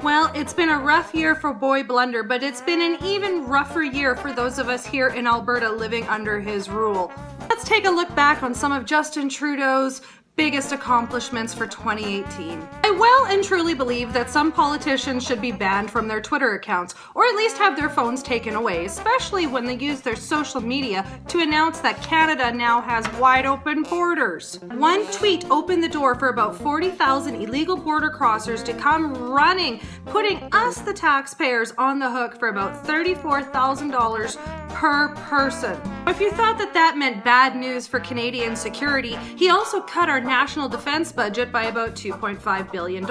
Well, it's been a rough year for Boy Blunder, but it's been an even rougher year for those of us here in Alberta living under his rule. Let's take a look back on some of Justin Trudeau's biggest accomplishments for 2018. I well and truly believe that some politicians should be banned from their Twitter accounts, or at least have their phones taken away, especially when they use their social media to announce that Canada now has wide open borders. One tweet opened the door for about 40,000 illegal border crossers to come running, putting us, the taxpayers, on the hook for about $34,000 per person. If you thought that meant bad news for Canadian security, he also cut our national defense budget by about $2.5 billion,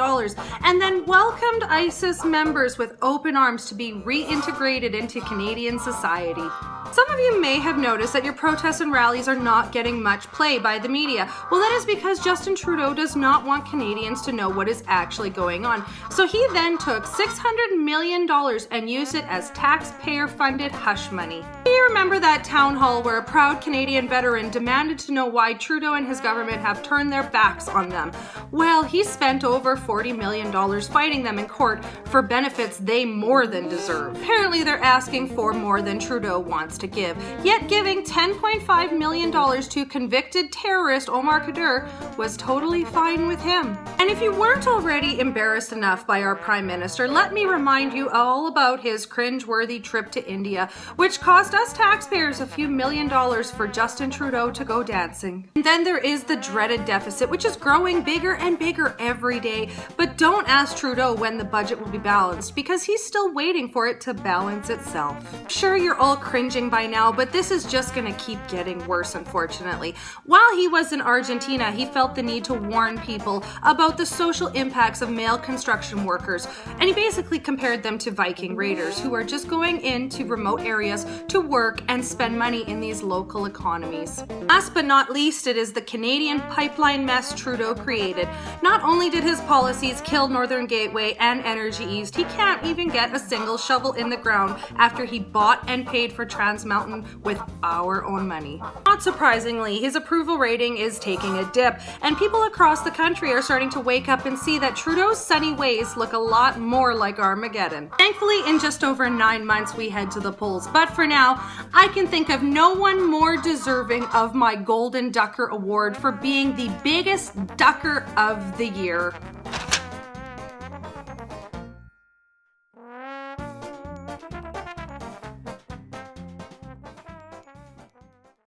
and then welcomed ISIS members with open arms to be reintegrated into Canadian society. Some of you may have noticed that your protests and rallies are not getting much play by the media. Well, that is because Justin Trudeau does not want Canadians to know what is actually going on. So he then took $600 million and used it as taxpayer-funded hush money. Do you remember that town hall where a proud Canadian veteran demanded to know why Trudeau and his government have turned their backs on them? Well, he spent over $40 million fighting them in court for benefits they more than deserve. Apparently, they're asking for more than Trudeau wants to give, yet giving $10.5 million to convicted terrorist Omar Khadr was totally fine with him. And if you weren't already embarrassed enough by our Prime Minister, let me remind you all about his cringe-worthy trip to India, which cost us taxpayers a few $1,000,000 for Justin Trudeau to go dancing. And then there is the dreaded deficit, which is growing bigger and bigger every day. But don't ask Trudeau when the budget will be balanced, because he's still waiting for it to balance itself. I'm sure you're all cringing by now, but this is just gonna keep getting worse, unfortunately. While he was in Argentina, he felt the need to warn people about the social impacts of male construction workers, and he basically compared them to Viking raiders who are just going into remote areas to work and spend money in these local economies. Last but not least, it is the Canadian pipeline mess Trudeau created. Not only did his policies kill Northern Gateway and Energy East, he can't even get a single shovel in the ground after he bought and paid for Trans Mountain with our own money. Not surprisingly, his approval rating is taking a dip, and people across the country are starting to wake up and see that Trudeau's sunny ways look a lot more like Armageddon. Thankfully, in just over 9 months, we head to the polls, but for now, I can think of no one more deserving of my Golden Ducker Award for being the biggest ducker of the year.